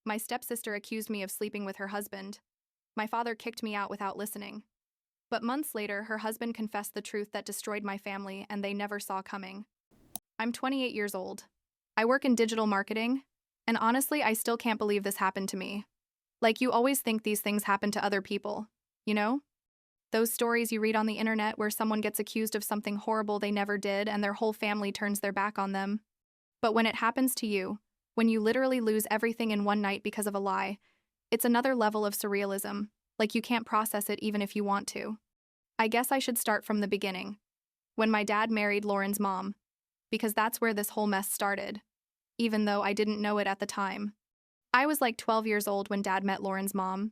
My stepsister accused me of sleeping with her husband. My father kicked me out without listening. But months later, her husband confessed the truth that destroyed my family and they never saw coming. I'm 28 years old. I work in digital marketing, and honestly, I still can't believe this happened to me. Like, you always think these things happen to other people, you know? Those stories you read on the internet where someone gets accused of something horrible they never did and their whole family turns their back on them. But when it happens to you, when you literally lose everything in one night because of a lie, it's another level of surrealism, like you can't process it even if you want to. I guess I should start from the beginning, when my dad married Lauren's mom, because that's where this whole mess started, even though I didn't know it at the time. I was like 12 years old when Dad met Lauren's mom.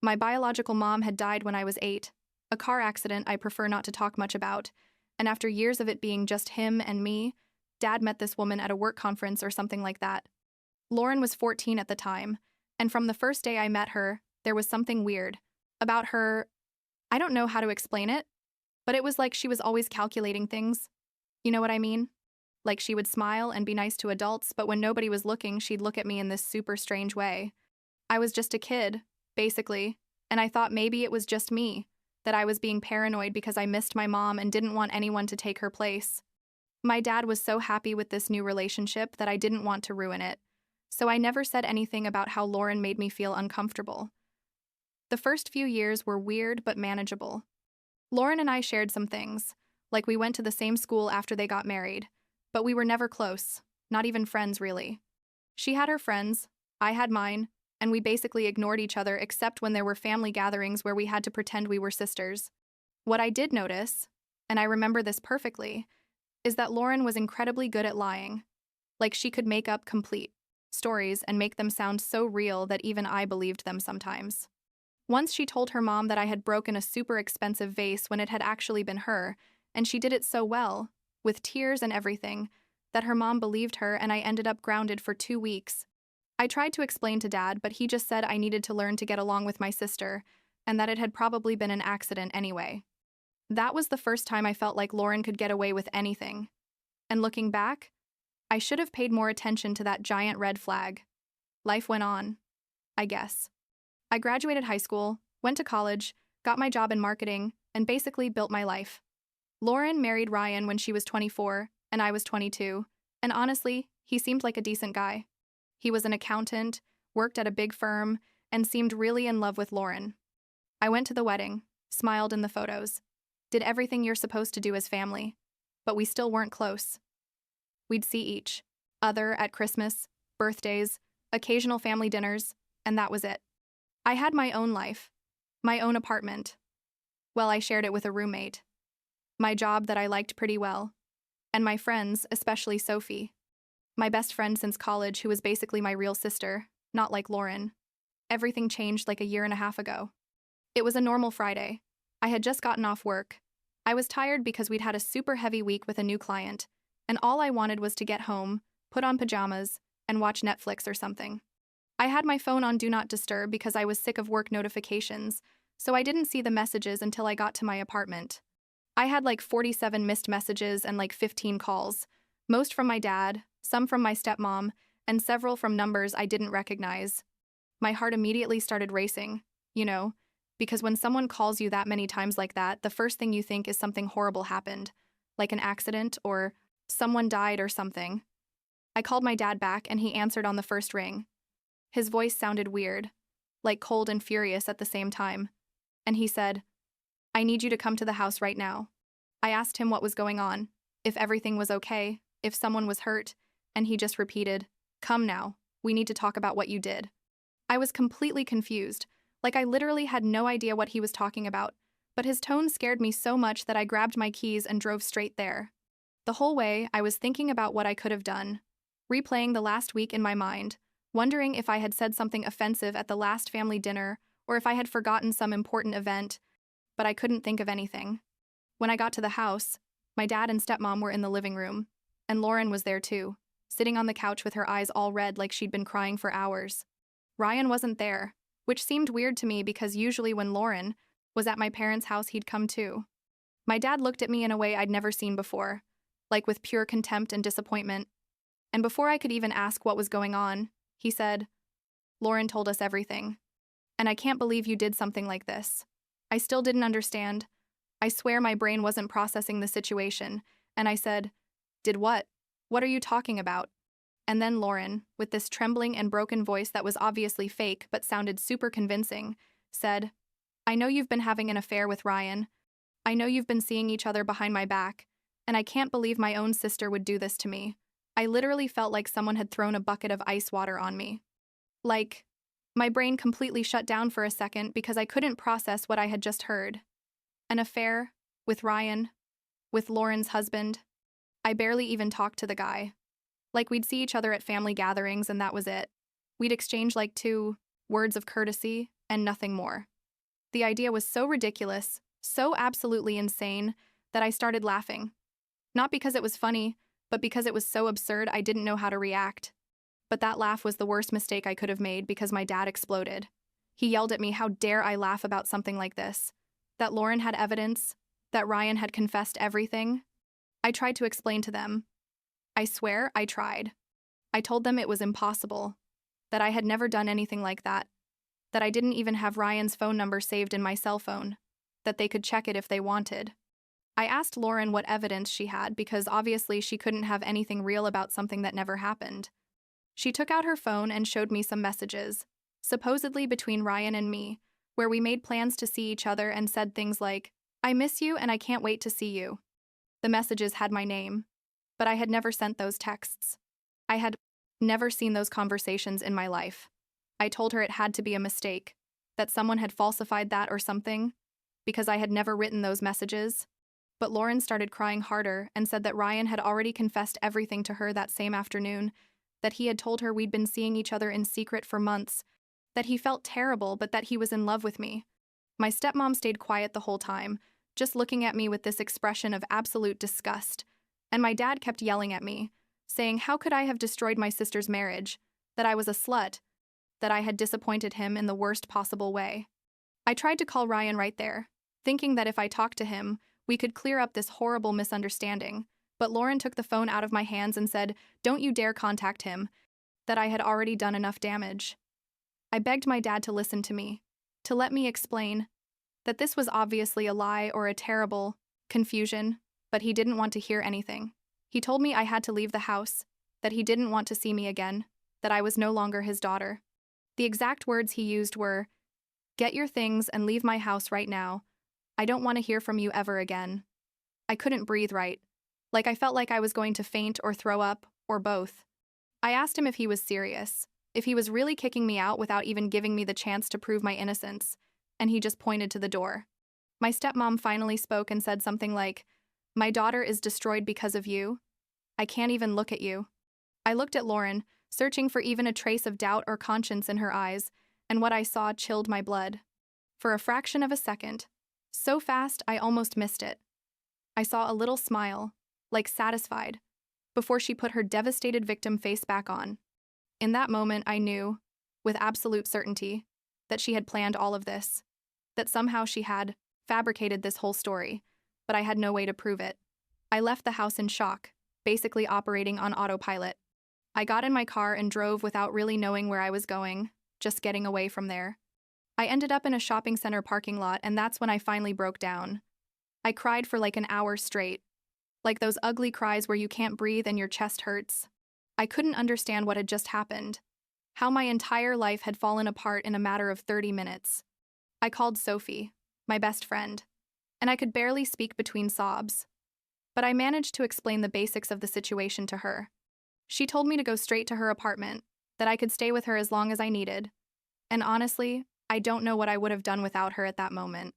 My biological mom had died when I was 8, a car accident I prefer not to talk much about, and after years of it being just him and me, Dad met this woman at a work conference or something like that. Lauren was 14 at the time, and from the first day I met her, there was something weird about her. I don't know how to explain it, but it was like she was always calculating things. You know what I mean? Like, she would smile and be nice to adults, but when nobody was looking, she'd look at me in this super strange way. I was just a kid, basically, and I thought maybe it was just me, that I was being paranoid because I missed my mom and didn't want anyone to take her place. My dad was so happy with this new relationship that I didn't want to ruin it, so I never said anything about how Lauren made me feel uncomfortable. The first few years were weird but manageable. Lauren and I shared some things, like we went to the same school after they got married, but we were never close, not even friends really. She had her friends, I had mine, and we basically ignored each other except when there were family gatherings where we had to pretend we were sisters. What I did notice, and I remember this perfectly, is that Lauren was incredibly good at lying. Like, she could make up complete stories and make them sound so real that even I believed them sometimes. Once she told her mom that I had broken a super expensive vase when it had actually been her, and she did it so well, with tears and everything, that her mom believed her and I ended up grounded for 2 weeks. I tried to explain to Dad, but he just said I needed to learn to get along with my sister, and that it had probably been an accident anyway. That was the first time I felt like Lauren could get away with anything. And looking back, I should have paid more attention to that giant red flag. Life went on, I guess. I graduated high school, went to college, got my job in marketing, and basically built my life. Lauren married Ryan when she was 24, and I was 22, and honestly, he seemed like a decent guy. He was an accountant, worked at a big firm, and seemed really in love with Lauren. I went to the wedding, smiled in the photos, did everything you're supposed to do as family, but we still weren't close. We'd see each other at Christmas, birthdays, occasional family dinners, and that was it. I had my own life, my own apartment. Well, I shared it with a roommate. My job that I liked pretty well. And my friends, especially Sophie. My best friend since college, who was basically my real sister, not like Lauren. Everything changed like a year and a half ago. It was a normal Friday. I had just gotten off work. I was tired because we'd had a super heavy week with a new client, and all I wanted was to get home, put on pajamas, and watch Netflix or something. I had my phone on Do Not Disturb because I was sick of work notifications, so I didn't see the messages until I got to my apartment. I had like 47 missed messages and like 15 calls, most from my dad, some from my stepmom, and several from numbers I didn't recognize. My heart immediately started racing, because when someone calls you that many times like that, the first thing you think is something horrible happened, like an accident or someone died or something. I called my dad back and he answered on the first ring. His voice sounded weird, like cold and furious at the same time, and he said, "I need you to come to the house right now." I asked him what was going on, if everything was okay, if someone was hurt, and he just repeated, "Come now, we need to talk about what you did." I was completely confused, like I literally had no idea what he was talking about, but his tone scared me so much that I grabbed my keys and drove straight there. The whole way, I was thinking about what I could have done, replaying the last week in my mind, wondering if I had said something offensive at the last family dinner or if I had forgotten some important event, but I couldn't think of anything. When I got to the house, my dad and stepmom were in the living room, and Lauren was there too, sitting on the couch with her eyes all red like she'd been crying for hours. Ryan wasn't there, which seemed weird to me because usually when Lauren was at my parents' house, he'd come too. My dad looked at me in a way I'd never seen before, like with pure contempt and disappointment. And before I could even ask what was going on, he said, Lauren told us everything. And I can't believe you did something like this. I still didn't understand. I swear my brain wasn't processing the situation, and I said, "Did what? What are you talking about?" And then Lauren, with this trembling and broken voice that was obviously fake but sounded super convincing, said, "I know you've been having an affair with Ryan. I know you've been seeing each other behind my back, and I can't believe my own sister would do this to me." I literally felt like someone had thrown a bucket of ice water on me. Like, my brain completely shut down for a second because I couldn't process what I had just heard. An affair? With Ryan? With Lauren's husband? I barely even talked to the guy. Like, we'd see each other at family gatherings and that was it. We'd exchange like 2 words of courtesy and nothing more. The idea was so ridiculous, so absolutely insane, that I started laughing. Not because it was funny, but because it was so absurd I didn't know how to react. But that laugh was the worst mistake I could have made because my dad exploded. He yelled at me, how dare I laugh about something like this? That Lauren had evidence? That Ryan had confessed everything? I tried to explain to them. I swear I tried. I told them it was impossible. That I had never done anything like that. That I didn't even have Ryan's phone number saved in my cell phone. That they could check it if they wanted. I asked Lauren what evidence she had because obviously she couldn't have anything real about something that never happened. She took out her phone and showed me some messages, supposedly between Ryan and me, where we made plans to see each other and said things like, "I miss you and I can't wait to see you." The messages had my name, but I had never sent those texts. I had never seen those conversations in my life. I told her it had to be a mistake, that someone had falsified that or something, because I had never written those messages. But Lauren started crying harder and said that Ryan had already confessed everything to her that same afternoon, that he had told her we'd been seeing each other in secret for months, that he felt terrible but that he was in love with me. My stepmom stayed quiet the whole time, just looking at me with this expression of absolute disgust, and my dad kept yelling at me, saying how could I have destroyed my sister's marriage, that I was a slut, that I had disappointed him in the worst possible way. I tried to call Ryan right there, thinking that if I talked to him, we could clear up this horrible misunderstanding, but Lauren took the phone out of my hands and said, "Don't you dare contact him," that I had already done enough damage. I begged my dad to listen to me, to let me explain, that this was obviously a lie or a terrible confusion, but he didn't want to hear anything. He told me I had to leave the house, that he didn't want to see me again, that I was no longer his daughter. The exact words he used were, "Get your things and leave my house right now. I don't want to hear from you ever again." I couldn't breathe right. Like I felt like I was going to faint or throw up, or both. I asked him if he was serious, if he was really kicking me out without even giving me the chance to prove my innocence, and he just pointed to the door. My stepmom finally spoke and said something like, "My daughter is destroyed because of you. I can't even look at you." I looked at Lauren, searching for even a trace of doubt or conscience in her eyes, and what I saw chilled my blood. For a fraction of a second, so fast I almost missed it, I saw a little smile, like satisfied, before she put her devastated victim face back on. In that moment, I knew, with absolute certainty, that she had planned all of this, that somehow she had fabricated this whole story, but I had no way to prove it. I left the house in shock, basically operating on autopilot. I got in my car and drove without really knowing where I was going, just getting away from there. I ended up in a shopping center parking lot, and that's when I finally broke down. I cried for like an hour straight, like those ugly cries where you can't breathe and your chest hurts. I couldn't understand what had just happened, how my entire life had fallen apart in a matter of 30 minutes. I called Sophie, my best friend, and I could barely speak between sobs. But I managed to explain the basics of the situation to her. She told me to go straight to her apartment, that I could stay with her as long as I needed. And honestly, I don't know what I would have done without her at that moment.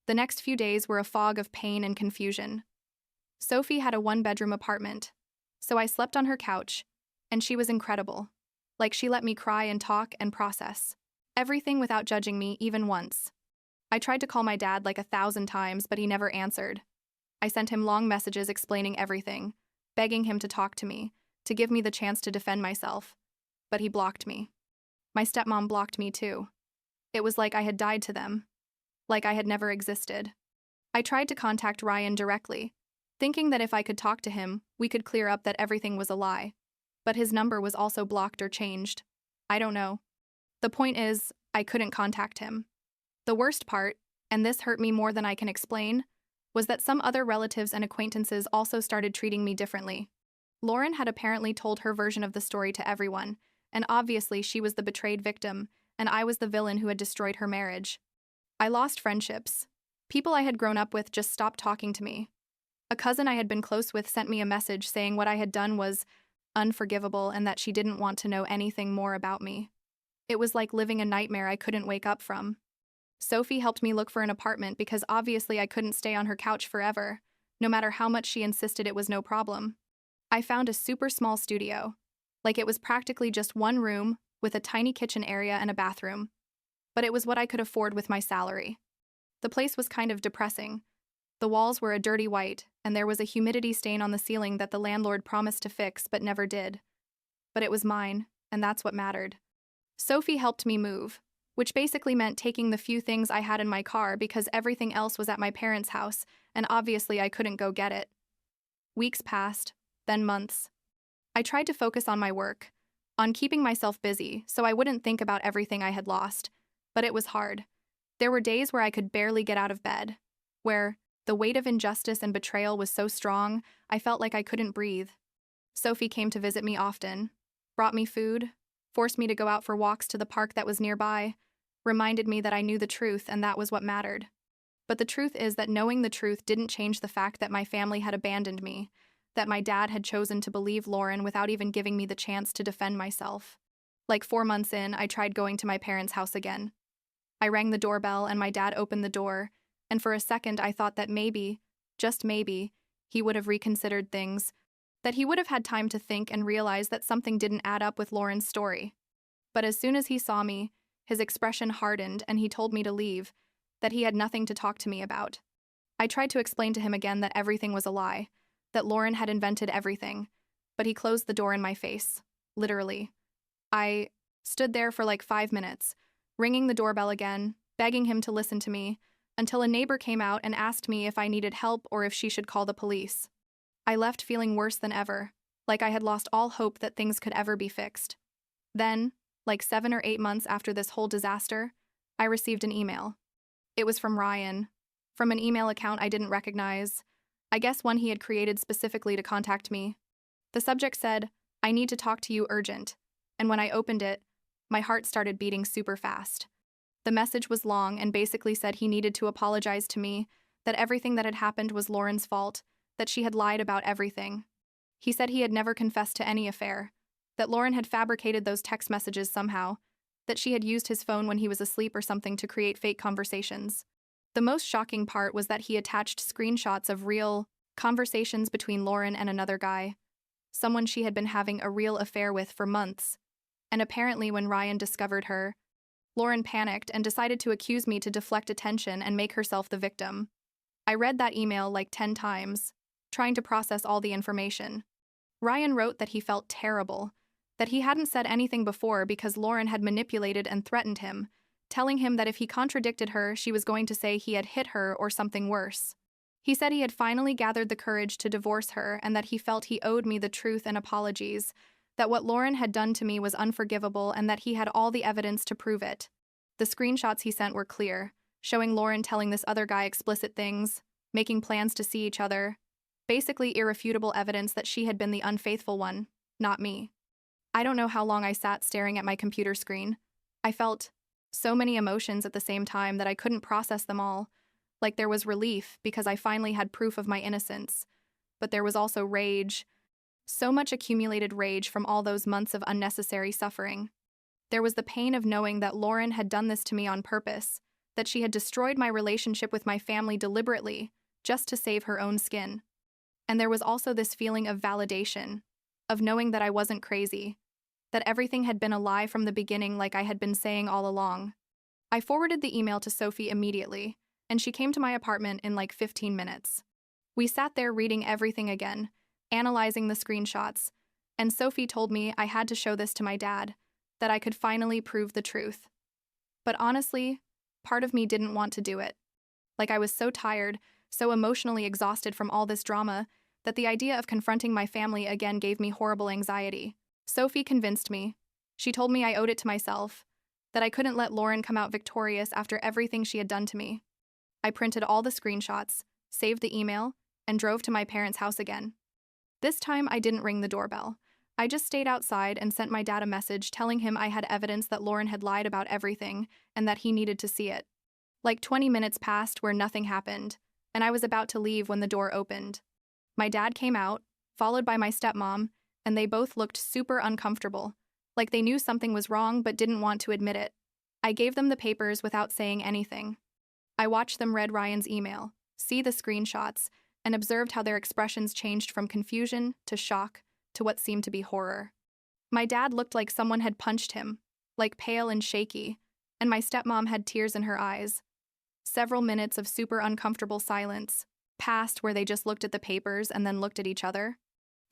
The next few days were a fog of pain and confusion. Sophie had a 1-bedroom apartment, so I slept on her couch, and she was incredible. Like she let me cry and talk and process everything without judging me even once. I tried to call my dad like 1,000 times, but he never answered. I sent him long messages explaining everything, begging him to talk to me, to give me the chance to defend myself, but he blocked me. My stepmom blocked me too. It was like I had died to them, like I had never existed. I tried to contact Ryan directly, thinking that if I could talk to him, we could clear up that everything was a lie. But his number was also blocked or changed. I don't know. The point is, I couldn't contact him. The worst part, and this hurt me more than I can explain, was that some other relatives and acquaintances also started treating me differently. Lauren had apparently told her version of the story to everyone, and obviously she was the betrayed victim, and I was the villain who had destroyed her marriage. I lost friendships. People I had grown up with just stopped talking to me. A cousin I had been close with sent me a message saying what I had done was unforgivable and that she didn't want to know anything more about me. It was like living a nightmare I couldn't wake up from. Sophie helped me look for an apartment because obviously I couldn't stay on her couch forever, no matter how much she insisted it was no problem. I found a super small studio. Like it was practically just one room with a tiny kitchen area and a bathroom. But it was what I could afford with my salary. The place was kind of depressing. The walls were a dirty white, and there was a humidity stain on the ceiling that the landlord promised to fix but never did. But it was mine, and that's what mattered. Sophie helped me move, which basically meant taking the few things I had in my car because everything else was at my parents' house, and obviously I couldn't go get it. Weeks passed, then months. I tried to focus on my work, on keeping myself busy so I wouldn't think about everything I had lost, but it was hard. There were days where I could barely get out of bed, where the weight of injustice and betrayal was so strong, I felt like I couldn't breathe. Sophie came to visit me often, brought me food, forced me to go out for walks to the park that was nearby, reminded me that I knew the truth and that was what mattered. But the truth is that knowing the truth didn't change the fact that my family had abandoned me, that my dad had chosen to believe Lauren without even giving me the chance to defend myself. Like 4 months in, I tried going to my parents' house again. I rang the doorbell and my dad opened the door, and for a second I thought that maybe, just maybe, he would have reconsidered things, that he would have had time to think and realize that something didn't add up with Lauren's story. But as soon as he saw me, his expression hardened and he told me to leave, that he had nothing to talk to me about. I tried to explain to him again that everything was a lie, that Lauren had invented everything, but he closed the door in my face, literally. I stood there for like 5 minutes, ringing the doorbell again, begging him to listen to me, until a neighbor came out and asked me if I needed help or if she should call the police. I left feeling worse than ever, like I had lost all hope that things could ever be fixed. Then, like 7 or 8 months after this whole disaster, I received an email. It was from Ryan, from an email account I didn't recognize, I guess one he had created specifically to contact me. The subject said, "I need to talk to you urgent," and when I opened it, my heart started beating super fast. The message was long and basically said he needed to apologize to me, that everything that had happened was Lauren's fault, that she had lied about everything. He said he had never confessed to any affair, that Lauren had fabricated those text messages somehow, that she had used his phone when he was asleep or something to create fake conversations. The most shocking part was that he attached screenshots of real conversations between Lauren and another guy, someone she had been having a real affair with for months. And apparently when Ryan discovered her, Lauren panicked and decided to accuse me to deflect attention and make herself the victim. I read that email like 10 times, trying to process all the information. Ryan wrote that he felt terrible, that he hadn't said anything before because Lauren had manipulated and threatened him, telling him that if he contradicted her, she was going to say he had hit her or something worse. He said he had finally gathered the courage to divorce her and that he felt he owed me the truth and apologies, that what Lauren had done to me was unforgivable and that he had all the evidence to prove it. The screenshots he sent were clear, showing Lauren telling this other guy explicit things, making plans to see each other, basically irrefutable evidence that she had been the unfaithful one, not me. I don't know how long I sat staring at my computer screen. I felt so many emotions at the same time that I couldn't process them all. Like there was relief because I finally had proof of my innocence, but there was also rage, so much accumulated rage from all those months of unnecessary suffering. There was the pain of knowing that Lauren had done this to me on purpose, that she had destroyed my relationship with my family deliberately, just to save her own skin. And there was also this feeling of validation, of knowing that I wasn't crazy, that everything had been a lie from the beginning like I had been saying all along. I forwarded the email to Sophie immediately, and she came to my apartment in like 15 minutes. We sat there reading everything again, analyzing the screenshots, and Sophie told me I had to show this to my dad, that I could finally prove the truth. But honestly, part of me didn't want to do it. Like I was so tired, so emotionally exhausted from all this drama, that the idea of confronting my family again gave me horrible anxiety. Sophie convinced me. She told me I owed it to myself, that I couldn't let Lauren come out victorious after everything she had done to me. I printed all the screenshots, saved the email, and drove to my parents' house again. This time, I didn't ring the doorbell. I just stayed outside and sent my dad a message telling him I had evidence that Lauren had lied about everything and that he needed to see it. Like 20 minutes passed where nothing happened, and I was about to leave when the door opened. My dad came out, followed by my stepmom, and they both looked super uncomfortable, like they knew something was wrong but didn't want to admit it. I gave them the papers without saying anything. I watched them read Ryan's email, see the screenshots, and observed how their expressions changed from confusion to shock to what seemed to be horror. My dad looked like someone had punched him, like pale and shaky, and my stepmom had tears in her eyes. Several minutes of super uncomfortable silence passed where they just looked at the papers and then looked at each other.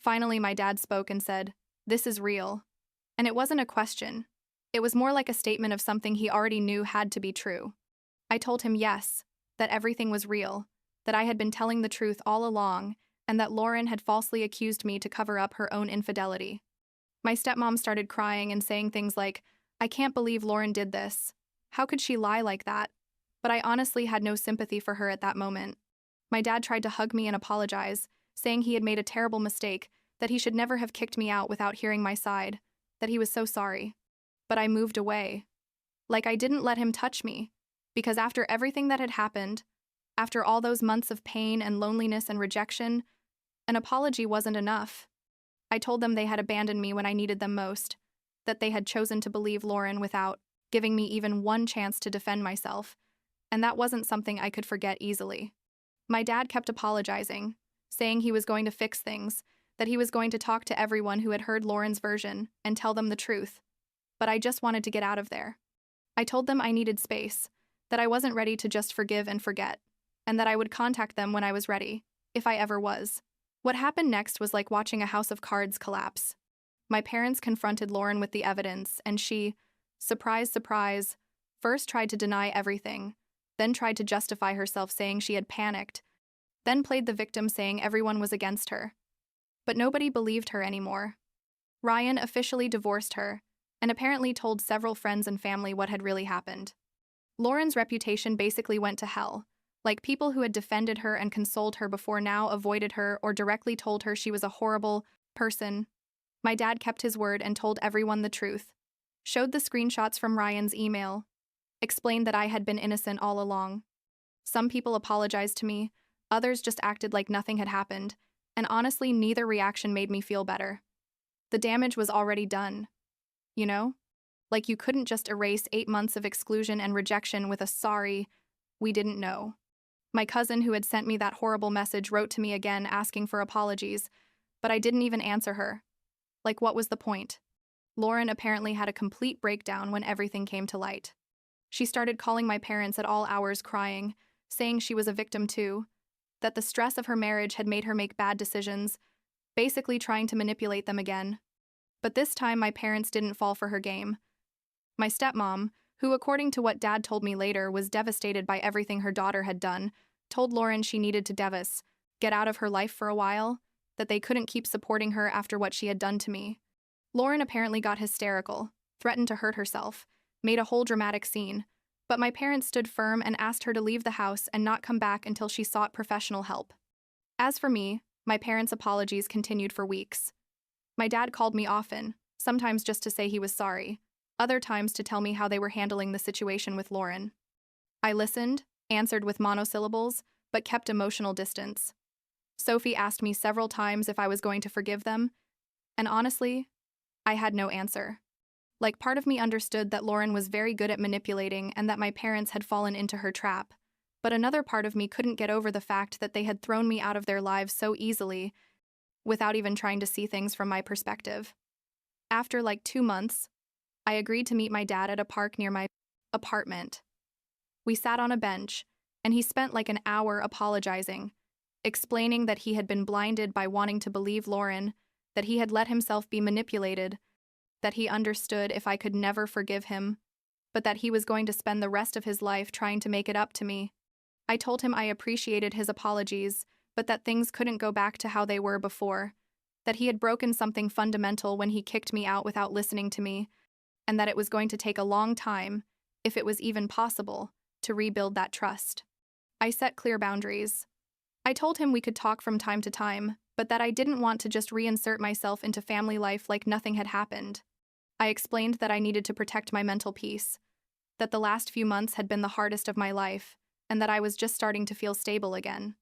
Finally, my dad spoke and said, "This is real." And it wasn't a question. It was more like a statement of something he already knew had to be true. I told him yes, that everything was real, that I had been telling the truth all along, and that Lauren had falsely accused me to cover up her own infidelity. My stepmom started crying and saying things like, "I can't believe Lauren did this. How could she lie like that?" But I honestly had no sympathy for her at that moment. My dad tried to hug me and apologize, saying he had made a terrible mistake, that he should never have kicked me out without hearing my side, that he was so sorry. But I moved away. Like I didn't let him touch me, because after everything that had happened, after all those months of pain and loneliness and rejection, an apology wasn't enough. I told them they had abandoned me when I needed them most, that they had chosen to believe Lauren without giving me even one chance to defend myself, and that wasn't something I could forget easily. My dad kept apologizing, saying he was going to fix things, that he was going to talk to everyone who had heard Lauren's version and tell them the truth. But I just wanted to get out of there. I told them I needed space, that I wasn't ready to just forgive and forget, and that I would contact them when I was ready, if I ever was. What happened next was like watching a house of cards collapse. My parents confronted Lauren with the evidence, and she, surprise, surprise, first tried to deny everything, then tried to justify herself saying she had panicked, then played the victim saying everyone was against her. But nobody believed her anymore. Ryan officially divorced her, and apparently told several friends and family what had really happened. Lauren's reputation basically went to hell, like people who had defended her and consoled her before now avoided her or directly told her she was a horrible person. My dad kept his word and told everyone the truth, showed the screenshots from Ryan's email, explained that I had been innocent all along. Some people apologized to me, others just acted like nothing had happened, and honestly, neither reaction made me feel better. The damage was already done. You know? Like you couldn't just erase 8 months of exclusion and rejection with a sorry, we didn't know. My cousin who had sent me that horrible message wrote to me again asking for apologies, but I didn't even answer her. Like what was the point? Lauren apparently had a complete breakdown when everything came to light. She started calling my parents at all hours crying, saying she was a victim too, that the stress of her marriage had made her make bad decisions, basically trying to manipulate them again. But this time my parents didn't fall for her game. My stepmom, who according to what Dad told me later was devastated by everything her daughter had done, told Lauren she needed to get out of her life for a while, that they couldn't keep supporting her after what she had done to me. Lauren apparently got hysterical, threatened to hurt herself, made a whole dramatic scene, but my parents stood firm and asked her to leave the house and not come back until she sought professional help. As for me, my parents' apologies continued for weeks. My dad called me often, sometimes just to say he was sorry, other times to tell me how they were handling the situation with Lauren. I listened, answered with monosyllables, but kept emotional distance. Sophie asked me several times if I was going to forgive them, and honestly, I had no answer. Like part of me understood that Lauren was very good at manipulating and that my parents had fallen into her trap, but another part of me couldn't get over the fact that they had thrown me out of their lives so easily, without even trying to see things from my perspective. After like 2 months, I agreed to meet my dad at a park near my apartment. We sat on a bench, and he spent like an hour apologizing, explaining that he had been blinded by wanting to believe Lauren, that he had let himself be manipulated, that he understood if I could never forgive him, but that he was going to spend the rest of his life trying to make it up to me. I told him I appreciated his apologies, but that things couldn't go back to how they were before, that he had broken something fundamental when he kicked me out without listening to me, and that it was going to take a long time, if it was even possible, to rebuild that trust. I set clear boundaries. I told him we could talk from time to time, but that I didn't want to just reinsert myself into family life like nothing had happened. I explained that I needed to protect my mental peace, that the last few months had been the hardest of my life, and that I was just starting to feel stable again.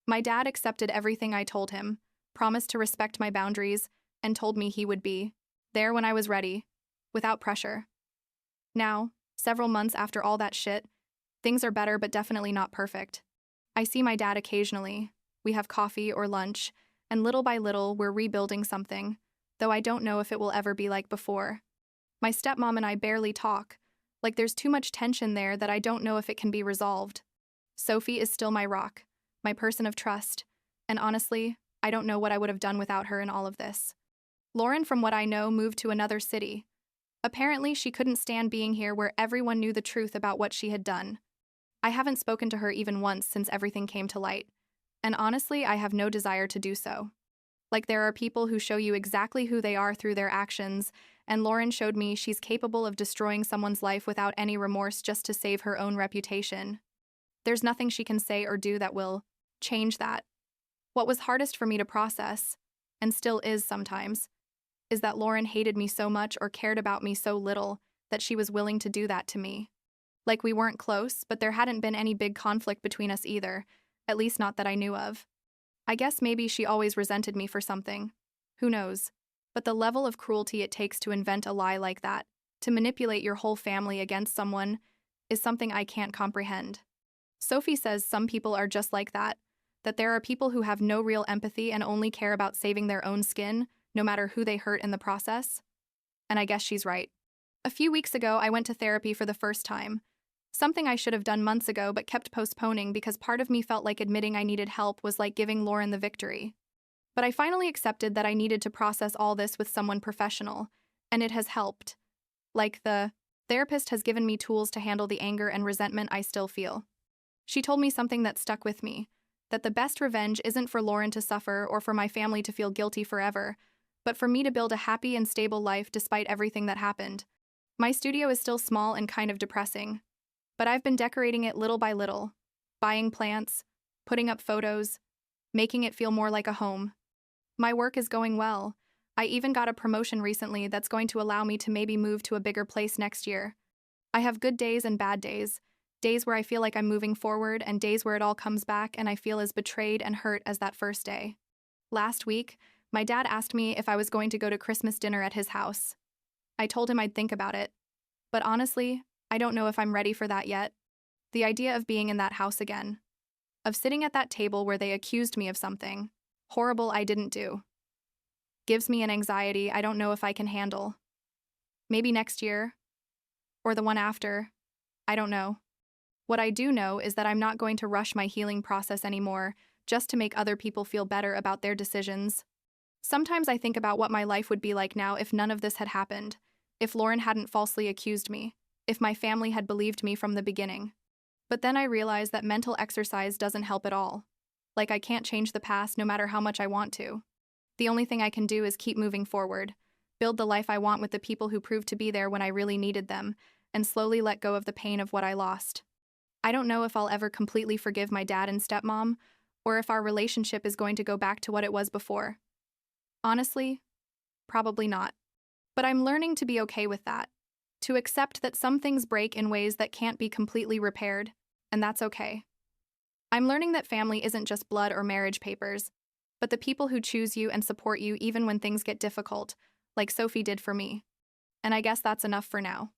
My dad accepted everything I told him, promised to respect my boundaries, and told me he would be there when I was ready, without pressure. Now, several months after all that shit, things are better but definitely not perfect. I see my dad occasionally. We have coffee or lunch, and little by little we're rebuilding something, though I don't know if it will ever be like before. My stepmom and I barely talk, like there's too much tension there that I don't know if it can be resolved. Sophie is still my rock, my person of trust, and honestly, I don't know what I would have done without her in all of this. Lauren, from what I know, moved to another city. Apparently, she couldn't stand being here where everyone knew the truth about what she had done. I haven't spoken to her even once since everything came to light, and honestly, I have no desire to do so. Like, there are people who show you exactly who they are through their actions, and Lauren showed me she's capable of destroying someone's life without any remorse just to save her own reputation. There's nothing she can say or do that will change that. What was hardest for me to process, and still is sometimes, is that Lauren hated me so much or cared about me so little that she was willing to do that to me. Like, we weren't close, but there hadn't been any big conflict between us either, at least not that I knew of. I guess maybe she always resented me for something. Who knows? But the level of cruelty it takes to invent a lie like that, to manipulate your whole family against someone, is something I can't comprehend. Sophie says some people are just like that there are people who have no real empathy and only care about saving their own skin, no matter who they hurt in the process. And I guess she's right. A few weeks ago, I went to therapy for the first time. Something I should have done months ago but kept postponing because part of me felt like admitting I needed help was like giving Lauren the victory. But I finally accepted that I needed to process all this with someone professional, and it has helped. Like, the therapist has given me tools to handle the anger and resentment I still feel. She told me something that stuck with me, that the best revenge isn't for Lauren to suffer or for my family to feel guilty forever, but for me to build a happy and stable life despite everything that happened. My studio is still small and kind of depressing, but I've been decorating it little by little, buying plants, putting up photos, making it feel more like a home. My work is going well. I even got a promotion recently that's going to allow me to maybe move to a bigger place next year. I have good days and bad days, days where I feel like I'm moving forward and days where it all comes back and I feel as betrayed and hurt as that first day. Last week, my dad asked me if I was going to go to Christmas dinner at his house. I told him I'd think about it. But honestly, I don't know if I'm ready for that yet. The idea of being in that house again, of sitting at that table where they accused me of something horrible I didn't do, gives me an anxiety I don't know if I can handle. Maybe next year, or the one after, I don't know. What I do know is that I'm not going to rush my healing process anymore just to make other people feel better about their decisions. Sometimes I think about what my life would be like now if none of this had happened, if Lauren hadn't falsely accused me, if my family had believed me from the beginning. But then I realize that mental exercise doesn't help at all. Like, I can't change the past no matter how much I want to. The only thing I can do is keep moving forward, build the life I want with the people who proved to be there when I really needed them, and slowly let go of the pain of what I lost. I don't know if I'll ever completely forgive my dad and stepmom, or if our relationship is going to go back to what it was before. Honestly, probably not. But I'm learning to be okay with that, to accept that some things break in ways that can't be completely repaired, and that's okay. I'm learning that family isn't just blood or marriage papers, but the people who choose you and support you even when things get difficult, like Sophie did for me. And I guess that's enough for now.